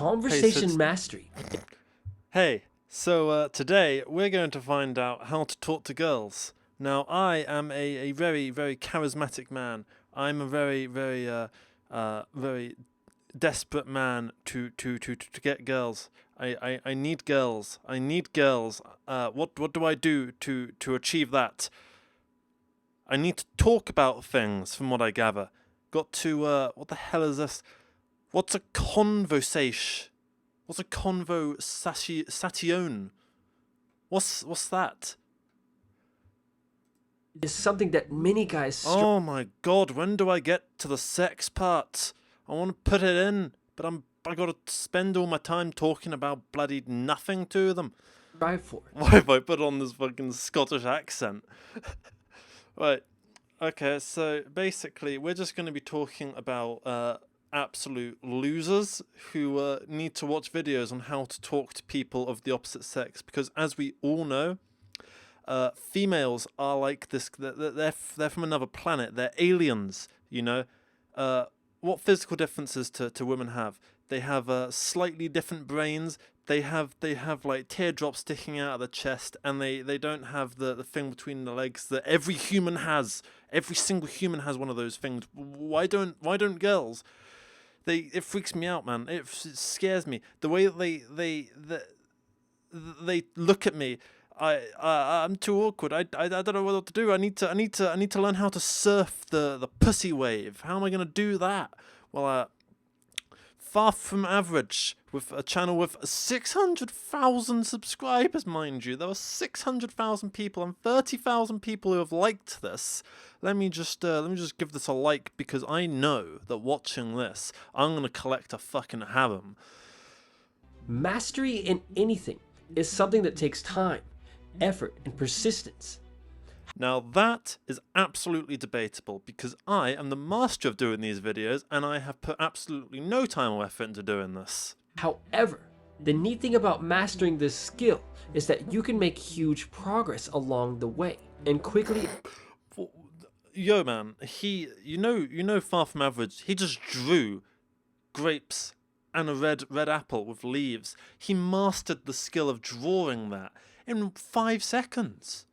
Conversation mastery. So today we're going to find out how to talk to girls. Now, I am a very, very charismatic man. I'm a very, very desperate man to get girls. I need girls. I need girls. What do I do to achieve that? I need to talk about things, from what I gather. Got to, what the hell is this? What's a conversation? What's a conversation? What's that? Is something that many guys Oh my god, when do I get to the sex part? I want to put it in, but I gotta spend all my time talking about bloody nothing to them. strive for. Why have I put on this fucking Scottish accent? Right. Okay, so basically we're just going to be talking about absolute losers who need to watch videos on how to talk to people of the opposite sex, because as we all know, females are like this. They're from another planet. They're aliens. You know, what physical differences to women have? They have slightly different brains. They have like teardrops sticking out of the chest, and they don't have the thing between the legs that every human has. Every single human has one of those things. Why don't girls? It freaks me out, man. It scares me. The way that they look at me. I'm too awkward. I don't know what to do. I need to learn how to surf the pussy wave. How am I gonna do that? Well, far from average, with a channel with 600,000 subscribers, mind you. There were 600,000 people and 30,000 people who have liked this. Let me just give this a like, because I know that watching this, I'm gonna collect a fucking harem. Mastery in anything is something that takes time, effort, and persistence. Now that is absolutely debatable, because I am the master of doing these videos and I have put absolutely no time or effort into doing this. However, the neat thing about mastering this skill is that you can make huge progress along the way and quickly. Yo man, you know far from average, he just drew grapes and a red apple with leaves. He mastered the skill of drawing that in 5 seconds.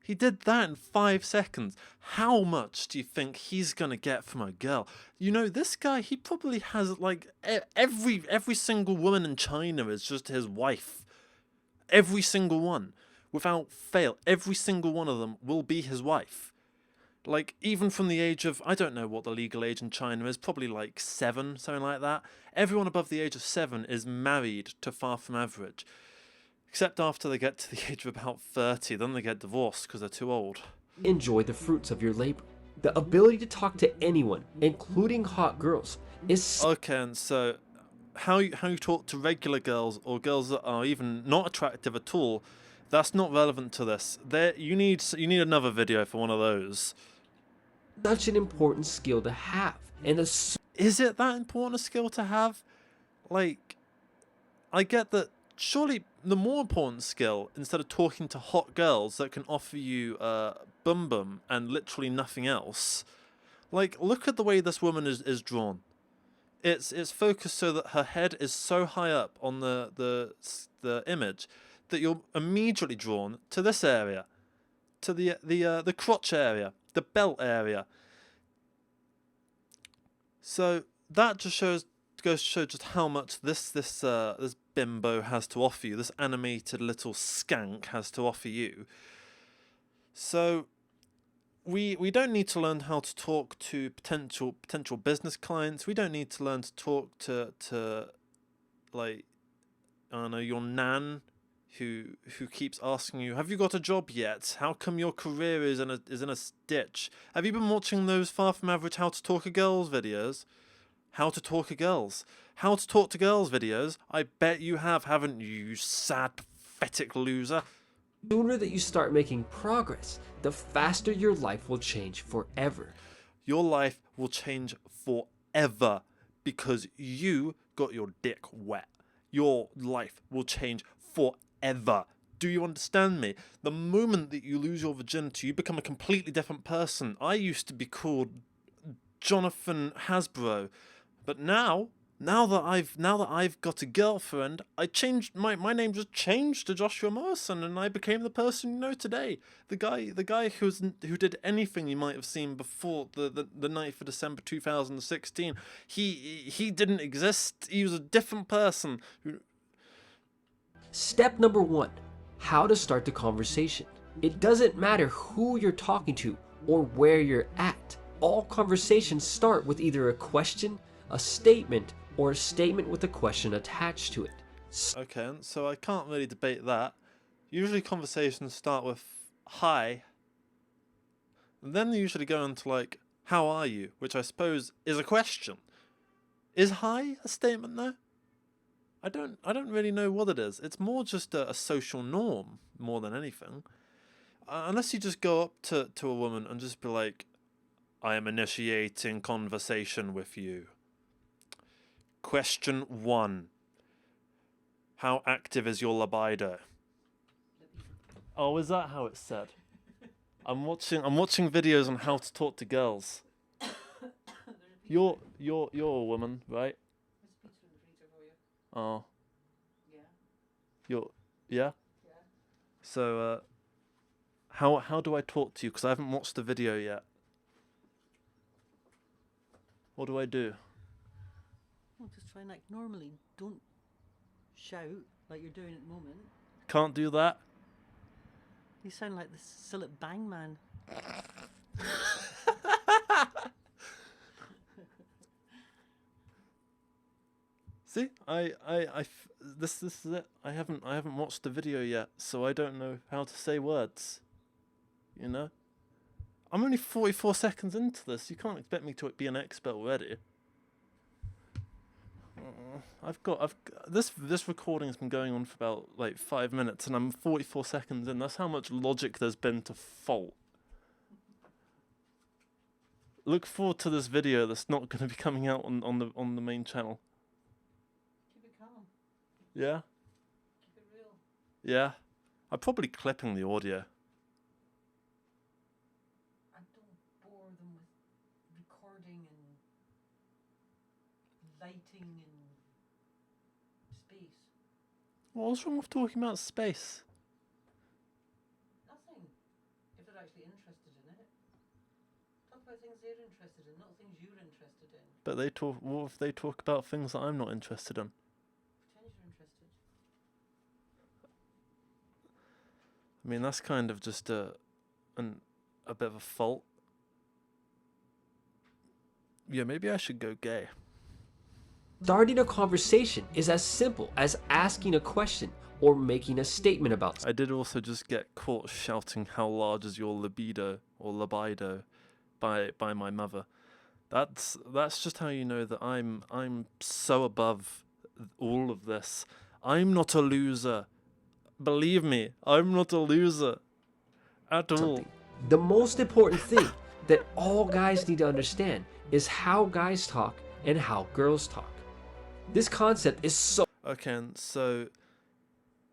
He did that in 5 seconds. How much do you think he's gonna get from a girl? You know, this guy, he probably has like every single woman in China is just his wife. Every single one, without fail, every single one of them will be his wife. Like, even from the age of, I don't know what the legal age in China is, probably like 7, something like that. Everyone above the age of 7 is married to far from average. Except after they get to the age of about 30, then they get divorced because they're too old. Enjoy the fruits of your labor. The ability to talk to anyone, including hot girls, is Okay, and so how you talk to regular girls or girls that are even not attractive at all, that's not relevant to this. You need another video for one of those. such an important skill to have, and Is it that important a skill to have? Like, I get that. Surely the more important skill, instead of talking to hot girls that can offer you bum bum and literally nothing else, like, look at the way this woman is drawn. It's focused so that her head is so high up on the image that you're immediately drawn to this area, to the crotch area, the belt area. So that just goes to show just how much this bimbo has to offer you. This animated little skank has to offer you. So we don't need to learn how to talk to potential business clients. We don't need to learn to talk to like, I don't know, your nan who keeps asking you, have you got a job yet? How come your career is in a ditch? Have you been watching those far from average how to talk to girls videos? How to talk to girls videos? I bet you have, haven't you, you sad, pathetic loser? the sooner that you start making progress, the faster your life will change forever. Your life will change forever because you got your dick wet. Your life will change forever. Do you understand me? The moment that you lose your virginity, you become a completely different person. I used to be called Jonathan Hasbro, but now now that I've got a girlfriend, I changed my name just changed to Joshua Morrison, and I became the person you know today. The guy who did anything you might have seen before the 9th of December 2016. He didn't exist. He was a different person. Step number 1. How to start the conversation. It doesn't matter who you're talking to or where you're at. All conversations start with either a question, a statement, or a statement with a question attached to it. Okay, so I can't really debate that. Usually conversations start with hi, and then they usually go into like, how are you? Which I suppose is a question. Is hi a statement though? I don't really know what it is. It's more just a social norm more than anything. Unless you just go up to a woman and just be like, I am initiating conversation with you. Question 1. How active is your libido? Oh, is that how it's said? I'm watching videos on how to talk to girls. You're a woman, right? Oh. You're yeah? So how do I talk to you? Because I haven't watched the video yet. What do I do? Well, just try and act normally. Don't shout like you're doing at the moment. Can't do that? You sound like the Sillet Bang Man. See, this is it. I haven't watched the video yet, so I don't know how to say words. You know, I'm only 44 seconds into this. You can't expect me to be an expert already. This recording's been going on for about like 5 minutes, and I'm 44 seconds in. That's how much logic there's been to fault. Look forward to this video that's not going to be coming out on the main channel. Keep it calm. Yeah? Keep it real. Yeah. I'm probably clipping the audio. And don't bore them with recording and lighting and space. What's wrong with talking about space? Nothing. If they're actually interested in it. Talk about things they're interested in, not things you're interested in. But what if they talk about things that I'm not interested in? Pretend you're interested. I mean, that's kind of just a bit of a fault. Yeah, maybe I should go gay. Starting a conversation is as simple as asking a question or making a statement about something. I did also just get caught shouting how large is your libido or libido by my mother. That's just how you know that I'm so above all of this. I'm not a loser. Believe me, I'm not a loser at all. The most important thing that all guys need to understand is how guys talk and how girls talk. This concept is so Okay, and so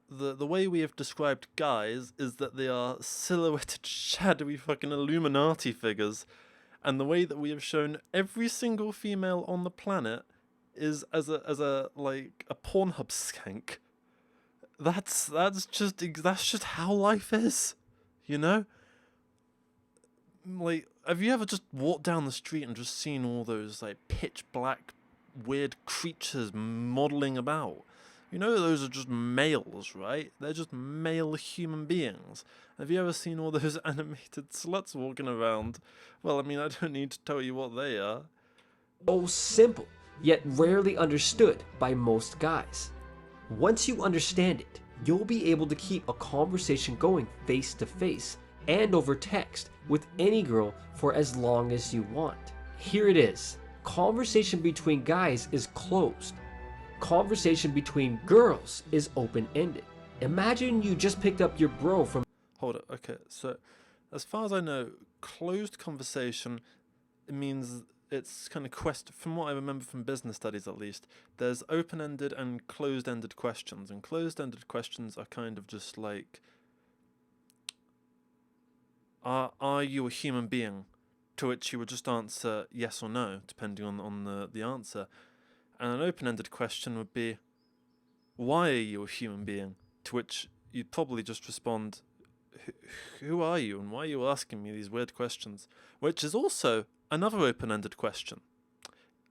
the way we have described guys is that they are silhouetted, shadowy fucking Illuminati figures, and the way that we have shown every single female on the planet is as a like a Pornhub skank. That's just how life is, you know? Like, have you ever just walked down the street and just seen all those like pitch black weird creatures modeling about? You know, those are just males, right? They're just male human beings. Have you ever seen all those animated sluts walking around? Well, I mean, I don't need to tell you what they are. simple, yet rarely understood by most guys. Once you understand it, you'll be able to keep a conversation going face to face and over text with any girl for as long as you want. Here it is. Conversation between guys is closed. Conversation between girls is open-ended. Imagine you just picked up your bro from... Hold it. Okay, so as far as I know, closed conversation, it means it's kind of from what I remember from business studies at least, there's open-ended and closed-ended questions, and closed-ended questions are kind of just like, are you a human being? To which you would just answer yes or no, depending on the answer. And an open-ended question would be, why are you a human being? To which you'd probably just respond, who are you and why are you asking me these weird questions? Which is also another open-ended question,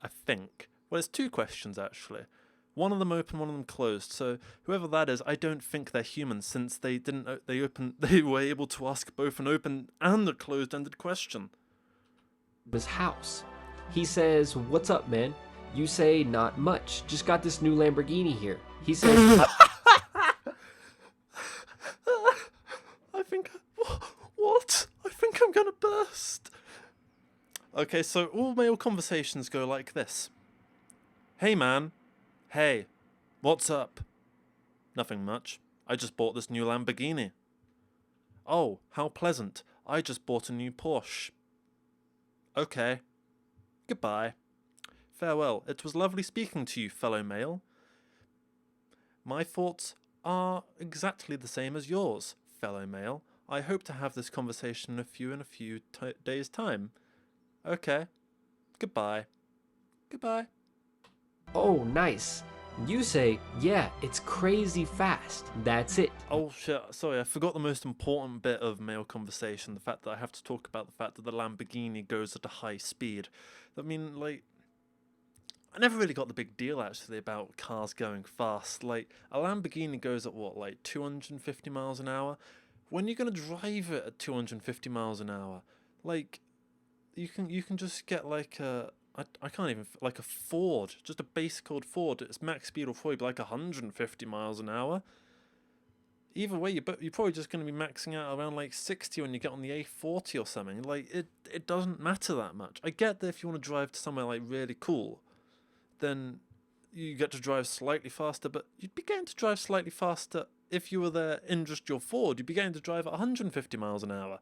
I think. Well, it's two questions actually. One of them open, one of them closed. So whoever that is, I don't think they're human, since they were able to ask both an open and a closed-ended question. His house. He says, "What's up, man?" You say, "Not much. Just got this new Lamborghini here." He says, I think... What? I think I'm gonna burst. Okay, so all male conversations go like this. Hey, man. Hey. What's up? Nothing much. I just bought this new Lamborghini. Oh, how pleasant. I just bought a new Porsche. Okay. Goodbye. Farewell. It was lovely speaking to you, fellow male. My thoughts are exactly the same as yours, fellow male. I hope to have this conversation with you in a few days' time. Okay. Goodbye. Goodbye. "Oh, nice." You say, "Yeah, it's crazy fast. That's it." Oh shit, sorry, I forgot the most important bit of male conversation, the fact that I have to talk about the fact that the Lamborghini goes at a high speed. I mean, like, I never really got the big deal actually about cars going fast. Like, a Lamborghini goes at what, like 250 miles an hour? When you're gonna drive it at 250 miles an hour? Like, you can just get like a... I can't even... Like a Ford. Just a basic old Ford. Its max speed will probably be like 150 miles an hour. Either way, you're probably just going to be maxing out around like 60 when you get on the A40 or something. Like, it doesn't matter that much. I get that if you want to drive to somewhere like really cool, then you get to drive slightly faster, but you'd be getting to drive slightly faster if you were there in just your Ford. You'd be getting to drive at 150 miles an hour.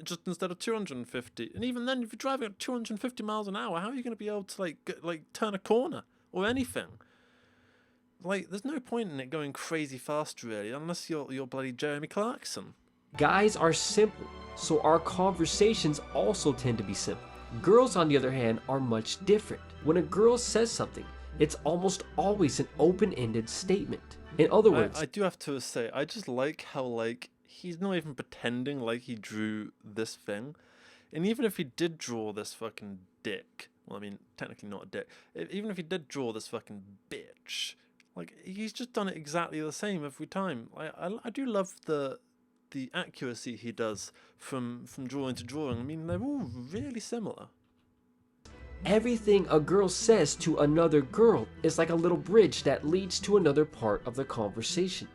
Just instead of 250. And even then, if you're driving at 250 miles an hour, how are you going to be able to like turn a corner or anything? Like, there's no point in it going crazy fast, really, unless you're bloody Jeremy Clarkson. Guys are simple, so our conversations also tend to be simple. Girls, on the other hand, are much different. When a girl says something, it's almost always an open-ended statement. In other words, I do have to say, I just like how, like, he's not even pretending like he drew this thing. And even if he did draw this fucking dick, well, I mean, technically not a dick, even if he did draw this fucking bitch, like, he's just done it exactly the same every time. I do love the accuracy he does from drawing to drawing. I mean, they're all really similar. everything a girl says to another girl is like a little bridge that leads to another part of the conversation.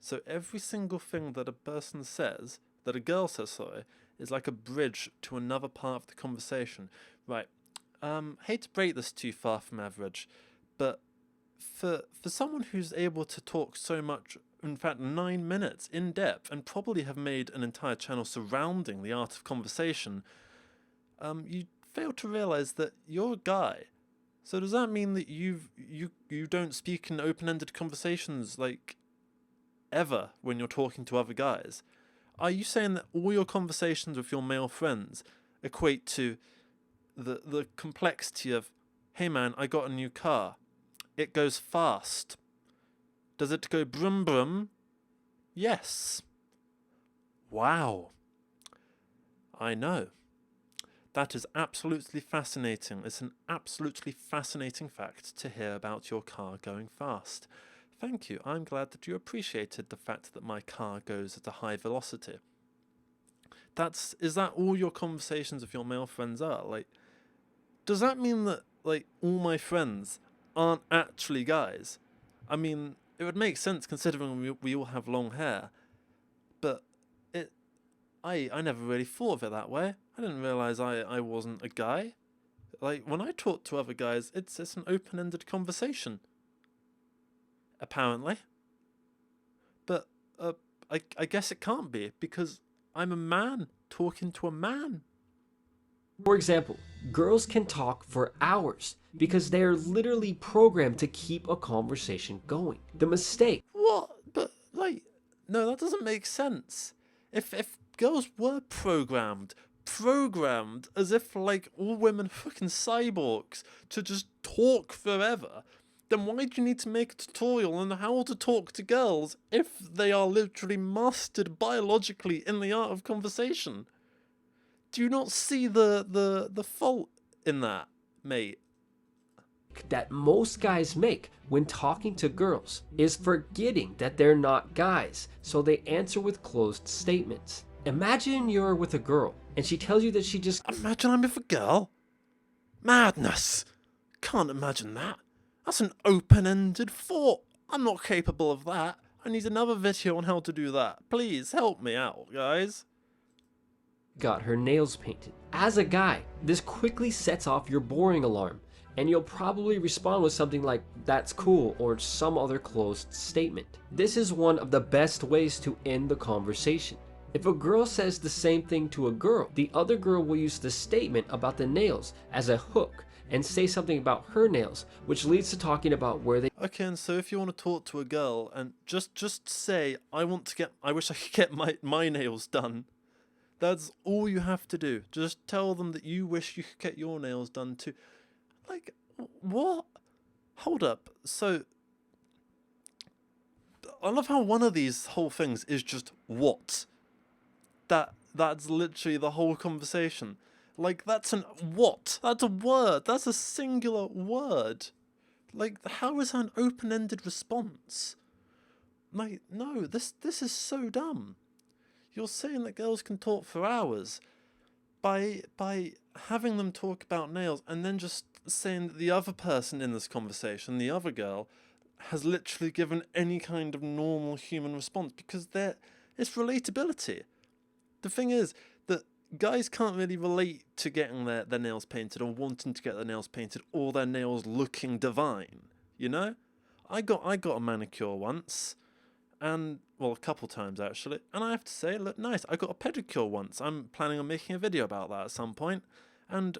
So every single thing that a person says, that a girl says, sorry, is like a bridge to another part of the conversation. Right. Hate to break this too far from average, but for someone who's able to talk so much, in fact 9 minutes in depth, and probably have made an entire channel surrounding the art of conversation, you fail to realize that you're a guy. So does that mean that you don't speak in open-ended conversations, like, ever when you're talking to other guys? Are you saying that all your conversations with your male friends equate to the complexity of, hey man, I got a new car. It goes fast. Does it go brum brum? Yes. Wow. I know. That is absolutely fascinating. It's an absolutely fascinating fact to hear about your car going fast. Thank you. I'm glad that you appreciated the fact that my car goes at a high velocity. Is that all your conversations with your male friends are? Like, does that mean that, like, all my friends aren't actually guys? I mean, it would make sense considering we all have long hair, but I never really thought of it that way. I didn't realise I wasn't a guy. Like, when I talk to other guys, it's an open-ended conversation. Apparently. But, I guess it can't be, because I'm a man talking to a man. For example, girls can talk for hours because they are literally programmed to keep a conversation going. The mistake. What? But, like, no, that doesn't make sense. If girls were programmed programmed as if like all women are fucking cyborgs to just talk forever, then why do you need to make a tutorial on how to talk to girls if they are literally mastered biologically in the art of conversation? Do you not see the fault in that, mate? That most guys make when talking to girls is forgetting that they're not guys, so they answer with closed statements. Imagine you're with a girl and she tells you that she just Imagine I'm with a girl? Madness! Can't imagine that. That's an open-ended thought. I'm not capable of that. I need another video on how to do that. Please help me out, guys. got her nails painted. As a guy, this quickly sets off your boring alarm, and you'll probably respond with something like, "That's cool," or some other closed statement. This is one of the best ways to end the conversation. If a girl says the same thing to a girl, the other girl will use the statement about the nails as a hook and say something about her nails, which leads to talking about where they Okay, and so if you want to talk to a girl and just say, I wish I could get my nails done. That's all you have to do. Just tell them that you wish you could get your nails done too. Like, what? Hold up. So, I love how one of these whole things is just what. That's literally the whole conversation. Like, that's an what? That's a word. That's a singular word. Like, how is that an open-ended response? Like, no, this is so dumb. You're saying that girls can talk for hours by having them talk about nails and then just saying that the other person in this conversation, the other girl, has literally given any kind of normal human response because it's relatability. The thing is that guys can't really relate to getting their nails painted or wanting to get their nails painted or their nails looking divine, you know? I got a manicure once, and, well, a couple times actually, and I have to say it looked nice. I got a pedicure once. I'm planning on making a video about that at some point, and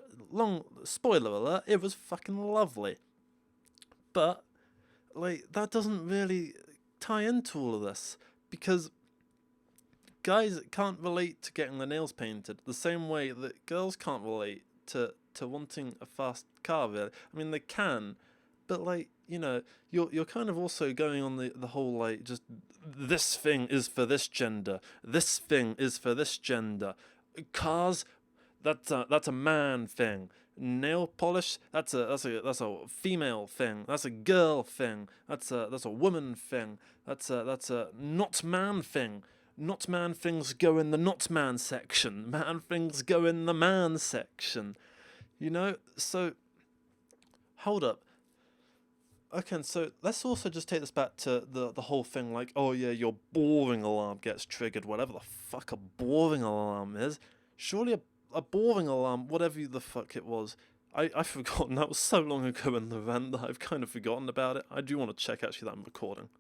spoiler alert, it was fucking lovely. But, like, that doesn't really tie into all of this, because guys can't relate to getting their nails painted the same way that girls can't relate to wanting a fast car, really. I mean, they can, but, like, you know, you're kind of also going on the whole, like, just this thing is for this gender, this thing is for this gender. Cars, that's a man thing. Nail polish, that's a female thing. That's a girl thing. That's a woman thing. That's a not man thing. Not man things go in the not man section. Man things go in the man section. You know? So, hold up. Okay, and so let's also just take this back to the whole thing, like, oh yeah, your boring alarm gets triggered, whatever the fuck a boring alarm is. Surely a boring alarm, whatever the fuck it was, I've forgotten. That was so long ago in the event that I've kind of forgotten about it. I do want to check actually that I'm recording.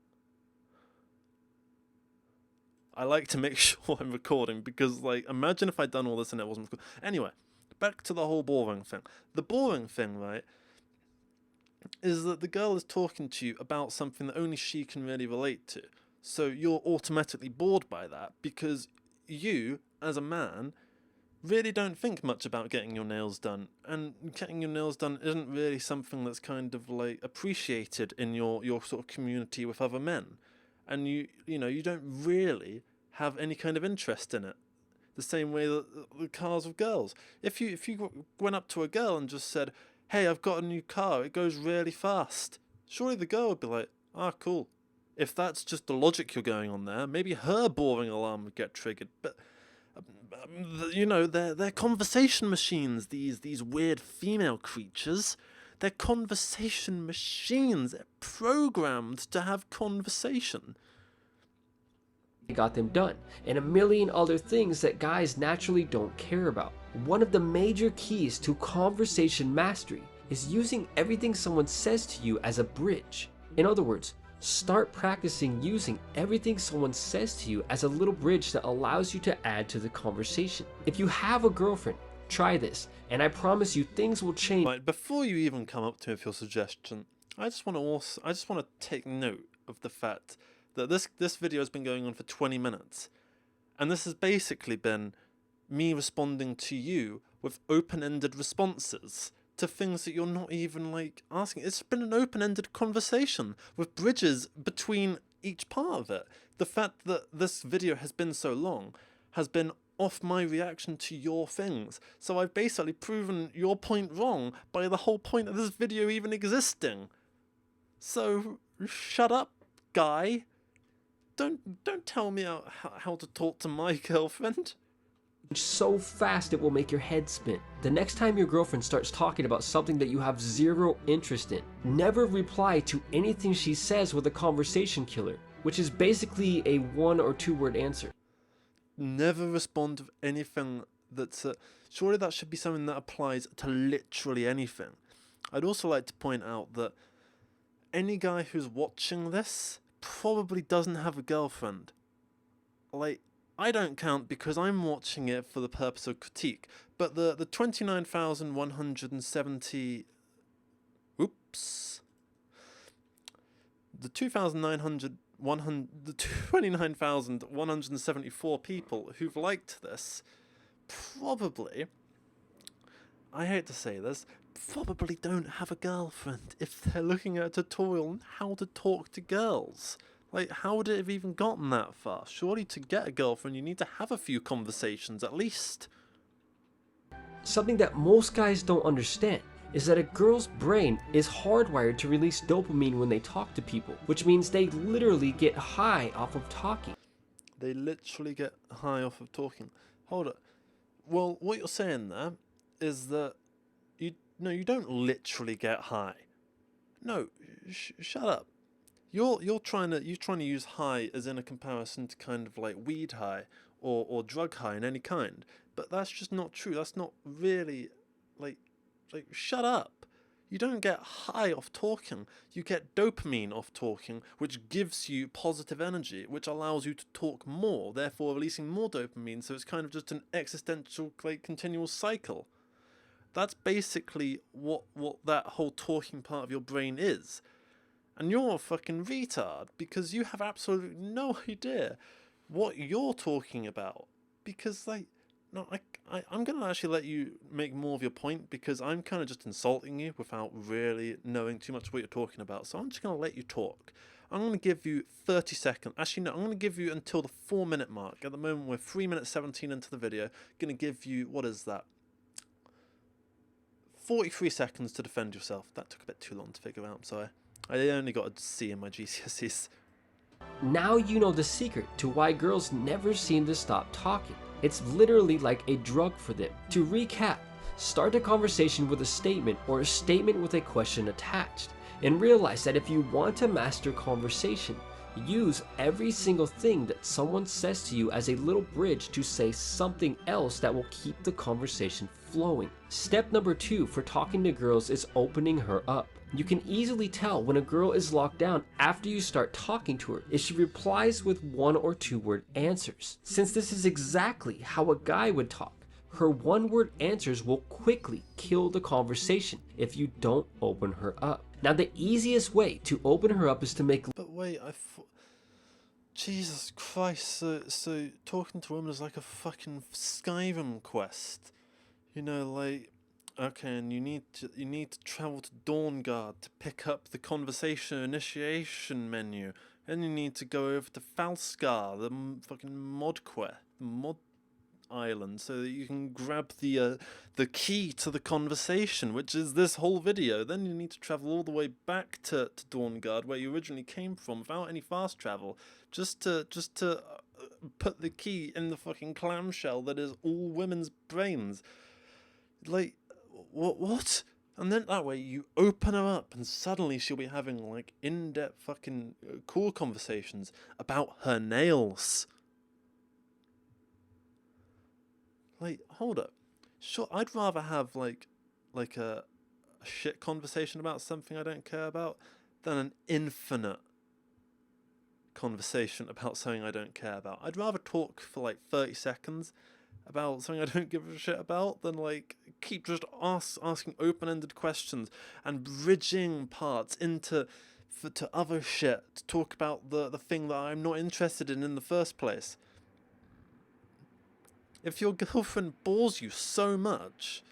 I like to make sure I'm recording because, like, imagine if I'd done all this and it wasn't recording. Anyway, back to the whole boring thing. The boring thing, right, is that the girl is talking to you about something that only she can really relate to. So you're automatically bored by that because you, as a man, really don't think much about getting your nails done. And getting your nails done isn't really something that's kind of, like, appreciated in your sort of community with other men. And you know, you don't really have any kind of interest in it. The same way that the cars of girls. If you went up to a girl and just said, "Hey, I've got a new car, it goes really fast," surely the girl would be like, "Ah, cool." If that's just the logic you're going on there, maybe her boring alarm would get triggered. But you know, they're conversation machines. These weird female creatures. They're conversation machines. They're programmed to have conversation. got them done, and a million other things that guys naturally don't care about. One of the major keys to conversation mastery is using everything someone says to you as a bridge. In other words, start practicing using everything someone says to you as a little bridge that allows you to add to the conversation. If you have a girlfriend, try this, and I promise you things will change. Right, before you even come up to me with your suggestion, I just want to take note of the fact that this video has been going on for 20 minutes, and this has basically been me responding to you with open-ended responses to things that you're not even like asking. It's been an open-ended conversation with bridges between each part of it. The fact that this video has been so long has been off my reaction to your things. So I've basically proven your point wrong by the whole point of this video even existing. So shut up, guy. Don't tell me how to talk to my girlfriend. So fast it will make your head spin. The next time your girlfriend starts talking about something that you have zero interest in, never reply to anything she says with a conversation killer, which is basically a 1 or 2 word answer. Never respond to anything that's... surely that should be something that applies to literally anything. I'd also like to point out that any guy who's watching this probably doesn't have a girlfriend. Like, I don't count because I'm watching it for the purpose of critique, but the 29,170... Oops. The 29,174 people who've liked this probably, I hate to say this, probably don't have a girlfriend if they're looking at a tutorial on how to talk to girls. Like, how would it have even gotten that far? Surely to get a girlfriend you need to have a few conversations at least. Something that most guys don't understand is that a girl's brain is hardwired to release dopamine when they talk to people, which means they literally get high off of talking. They literally get high off of talking. Hold up. Well, what you're saying there is that you don't literally get high. No, shut up. You're trying to use high as in a comparison to kind of like weed high or drug high in any kind, but that's just not true. That's not really like shut up. You don't get high off talking. You get dopamine off talking, which gives you positive energy, which allows you to talk more, therefore releasing more dopamine. So it's kind of just an existential like continual cycle. That's basically what that whole talking part of your brain is. And you're a fucking retard because you have absolutely no idea what you're talking about. Because, like, no, I'm going to actually let you make more of your point because I'm kind of just insulting you without really knowing too much what you're talking about. So I'm just going to let you talk. I'm going to give you 30 seconds. Actually, no, I'm going to give you until the 4-minute mark. At the moment, we're 3 minutes 17 into the video. Going to give you, what is that? 43 seconds to defend yourself. That took a bit too long to figure out, I'm sorry. I only got a C in my GCSEs. Now you know the secret to why girls never seem to stop talking. It's literally like a drug for them. To recap, start a conversation with a statement or a statement with a question attached, and realize that if you want to master conversation, use every single thing that someone says to you as a little bridge to say something else that will keep the conversation flowing. Step number 2 for talking to girls is opening her up. You can easily tell when a girl is locked down after you start talking to her if she replies with 1 or 2 word answers. Since this is exactly how a guy would talk, her 1 word answers will quickly kill the conversation if you don't open her up. Now the easiest way to open her up is to make... But wait, I thought... Jesus Christ, so talking to women is like a fucking Skyrim quest. You know, like... Okay, and you need to travel to Dawnguard to pick up the conversation initiation menu. Then you need to go over to Falskar, the fucking mod quest, the mod island, so that you can grab the key to the conversation, which is this whole video. Then you need to travel all the way back to Dawnguard, where you originally came from, without any fast travel, just to put the key in the fucking clamshell that is all women's brains. Like, what? And then that way you open her up and suddenly she'll be having like in-depth fucking cool conversations about her nails. Like, hold up. Sure, I'd rather have like a shit conversation about something I don't care about than an infinite conversation about something I don't care about. I'd rather talk for like 30 seconds about something I don't give a shit about than like keep just asking open-ended questions and bridging parts to other shit to talk about the thing that I'm not interested in the first place. If your girlfriend bores you so much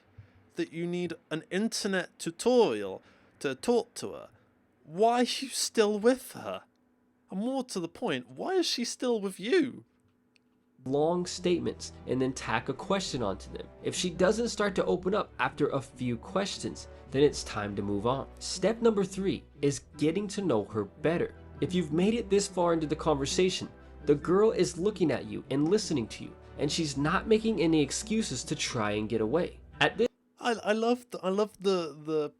that you need an internet tutorial to talk to her, why are you still with her? And more to the point, why is she still with you? Long statements and then tack a question onto them. If she doesn't start to open up after a few questions, then it's time to move on. Step number 3 is getting to know her better. If you've made it this far into the conversation, the girl is looking at you and listening to you, and she's not making any excuses to try and get away. At this I love the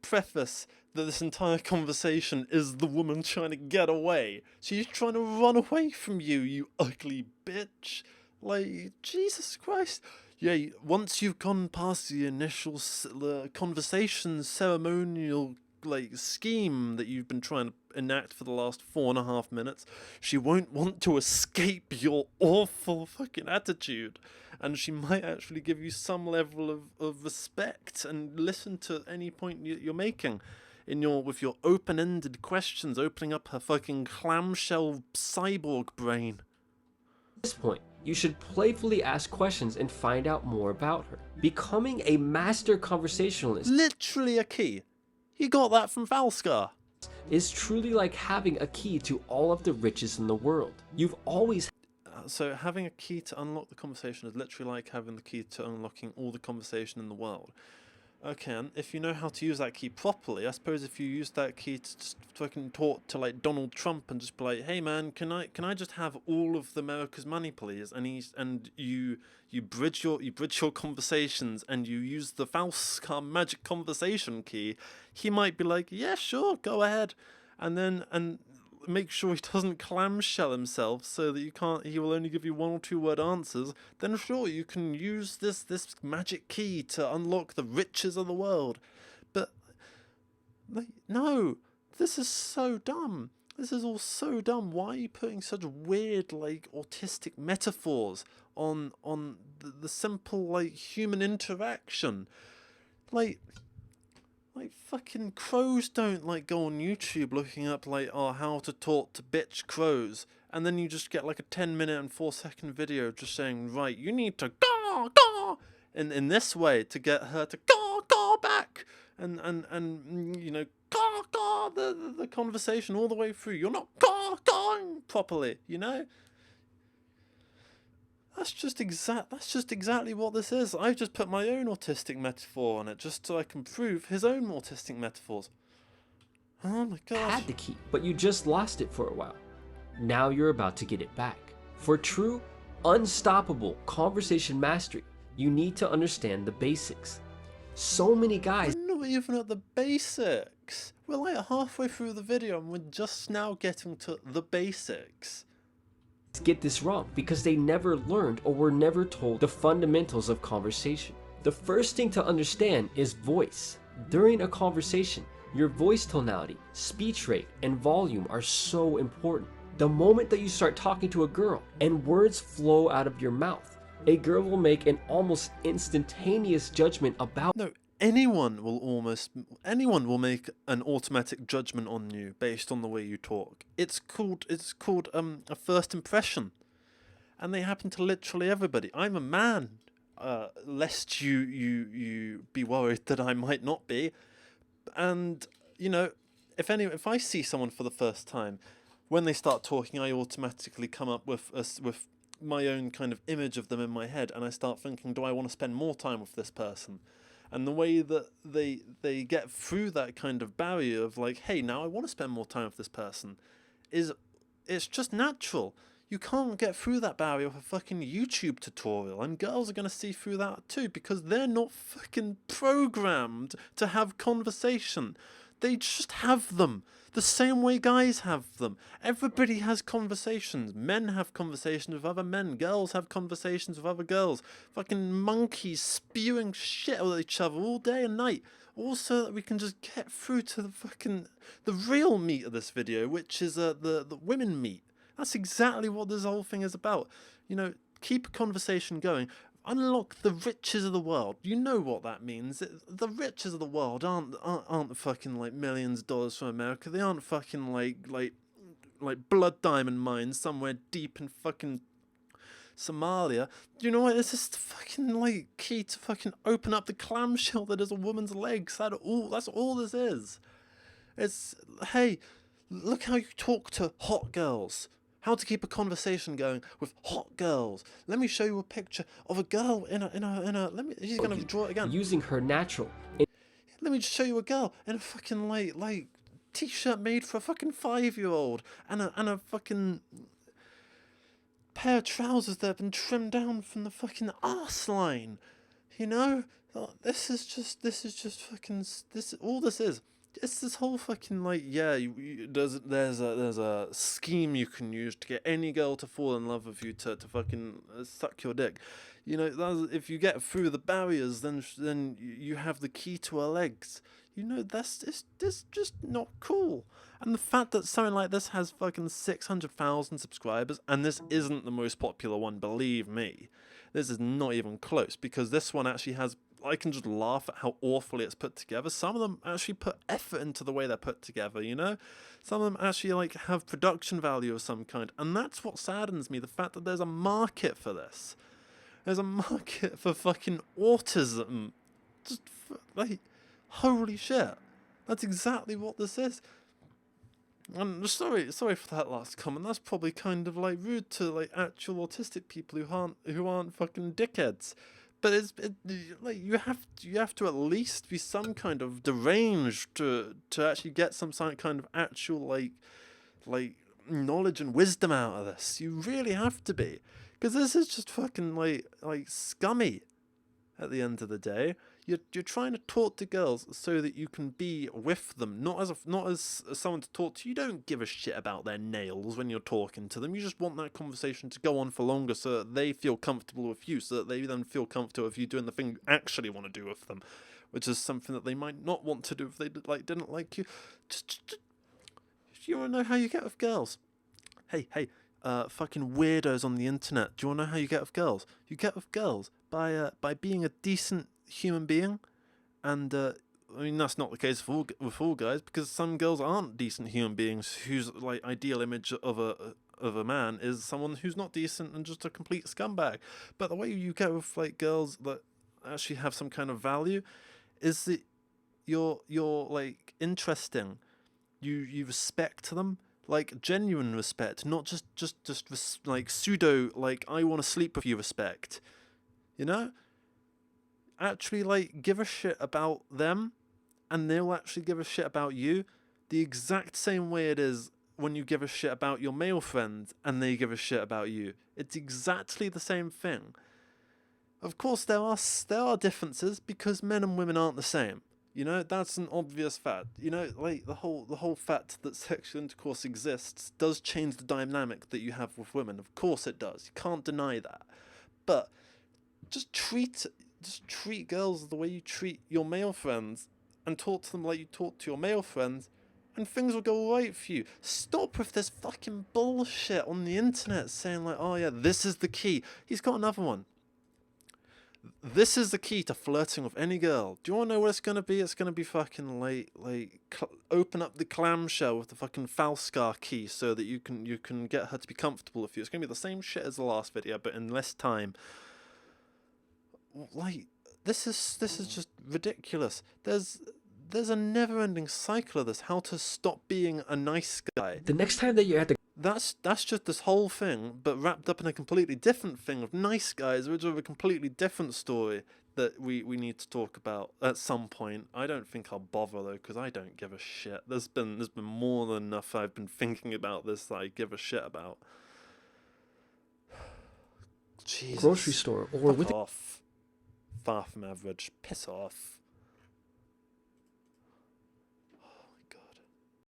preface that this entire conversation is the woman trying to get away. She's trying to run away from you, you ugly bitch. Like, Jesus Christ. Yeah, once you've gone past the initial the conversation ceremonial like scheme that you've been trying to enact for the last 4.5 minutes, she won't want to escape your awful fucking attitude, and she might actually give you some level of respect and listen to any point you're making in with your open-ended questions, opening up her fucking clamshell cyborg brain. this point, you should playfully ask questions and find out more about her. Becoming a master conversationalist Literally a key. You got that from Valskar. is truly like having a key to all of the riches in the world. You've always So having a key to unlock the conversation is literally like having the key to unlocking all the conversation in the world. Okay, and if you know how to use that key properly, I suppose if you use that key to just fucking talk to like Donald Trump and just be like, "Hey man, can I just have all of the America's money, please?" And you bridge your conversations and you use the Valskar magic conversation key, he might be like, "Yeah, sure, go ahead," and make sure he doesn't clamshell himself so that he will only give you 1 or 2 word answers, then sure, you can use this magic key to unlock the riches of the world. But like, no, this is so dumb. This is all so dumb. Why are you putting such weird like autistic metaphors on the simple like human interaction? Like fucking crows don't like go on YouTube looking up like how to talk to bitch crows, and then you just get like a 10-minute and 4-second video just saying, right, you need to caw in this way to get her to caw back and you know caw the conversation all the way through. You're not cawing properly, you know? That's just exactly what this is. I've just put my own autistic metaphor on it just so I can prove his own autistic metaphors. Oh my gosh. had the key, but you just lost it for a while. Now you're about to get it back. For true, unstoppable conversation mastery, you need to understand the basics. So many guys We're not even at the basics. We're like halfway through the video and we're just now getting to the basics. get this wrong because they never learned or were never told the fundamentals of conversation. The first thing to understand is voice. During a conversation, your voice tonality, speech rate, and volume are so important. The moment that you start talking to a girl and words flow out of your mouth, a girl will make an almost instantaneous judgment about No, anyone will make an automatic judgment on you based on the way you talk. It's called a first impression, and they happen to literally everybody. I'm a man, lest you be worried that I might not be. And you know, if I see someone for the first time, when they start talking, I automatically come up with my own kind of image of them in my head, and I start thinking, do I want to spend more time with this person? And the way that they get through that kind of barrier of like, hey, now I want to spend more time with this person, it's just natural. You can't get through that barrier with a fucking YouTube tutorial, and girls are going to see through that too, because they're not fucking programmed to have conversation. They just have them. The same way guys have them. Everybody has conversations. Men have conversations with other men. Girls have conversations with other girls. Fucking monkeys spewing shit at each other all day and night. Also, that we can just get through to the real meat of this video, which is the women meat. That's exactly what this whole thing is about. You know, keep a conversation going. Unlock the riches of the world. You know what that means. The riches of the world aren't fucking like millions of dollars from America. They aren't fucking like blood diamond mines somewhere deep in fucking Somalia. Do you know what? This is the fucking like key to fucking open up the clamshell that is a woman's legs. That's all this is. It's, hey, look how you talk to hot girls. How to keep a conversation going with hot girls. Let me show you a picture of a girl in a. He's gonna draw it again. Using her natural. Let me just show you a girl in a fucking like t-shirt made for a fucking 5-year-old and a fucking pair of trousers that have been trimmed down from the fucking arse line. You know, this is just fucking this. All this is. It's this whole fucking like, yeah, there's a scheme you can use to get any girl to fall in love with you to fucking suck your dick. You know, if you get through the barriers, then you have the key to her legs. You know, this just not cool. And the fact that something like this has fucking 600,000 subscribers, and this isn't the most popular one, believe me. This is not even close, because this one actually has, I can just laugh at how awfully it's put together. Some of them actually put effort into the way they're put together, you know? Some of them actually like have production value of some kind. And that's what saddens me, the fact that there's a market for this. There's a market for fucking autism. Just like, holy shit. That's exactly what this is. I'm sorry for that last comment. That's probably kind of like rude to like actual autistic people who aren't fucking dickheads. But like you have to at least be some kind of deranged to actually get some kind of actual like knowledge and wisdom out of this. You really have to be, because this is just fucking like scummy. At the end of the day, you're trying to talk to girls so that you can be with them, not as someone to talk to. You don't give a shit about their nails when you're talking to them. You just want that conversation to go on for longer so that they feel comfortable with you, so that they then feel comfortable with you doing the thing you actually want to do with them, which is something that they might not want to do if they didn't like you. Just you want to know how you get with girls? Hey, fucking weirdos on the internet. Do you want to know how you get with girls? You get with girls by being a decent human being, and I mean that's not the case with all guys, because some girls aren't decent human beings whose like ideal image of a man is someone who's not decent and just a complete scumbag. But the way you get with like girls that actually have some kind of value is that you're like interesting. You respect them. Like genuine respect, not just like pseudo, like I want to sleep with you respect, you know? Actually, like, give a shit about them, and they'll actually give a shit about you, the exact same way it is when you give a shit about your male friends, and they give a shit about you. It's exactly the same thing. Of course, there are differences, because men and women aren't the same. You know, that's an obvious fact. You know, like the whole fact that sexual intercourse exists does change the dynamic that you have with women. Of course it does. You can't deny that. But just treat girls the way you treat your male friends, and talk to them like you talk to your male friends, and things will go right for you. Stop with this fucking bullshit on the internet saying like, oh yeah, this is the key. He's got another one. This is the key to flirting with any girl. Do you want to know what it's going to be? It's going to be fucking open up the clamshell with the fucking Falscar key so that you can get her to be comfortable with you. It's going to be the same shit as the last video, but in less time. Like, this is just ridiculous. There's a never-ending cycle of this. How to stop being a nice guy. The next time that you're at the That's just this whole thing, but wrapped up in a completely different thing of nice guys, which are a completely different story that we need to talk about at some point. I don't think I'll bother though, because I don't give a shit. There's been more than enough I've been thinking about this that I give a shit about. Jesus. grocery store or with off. Far from average. Piss off.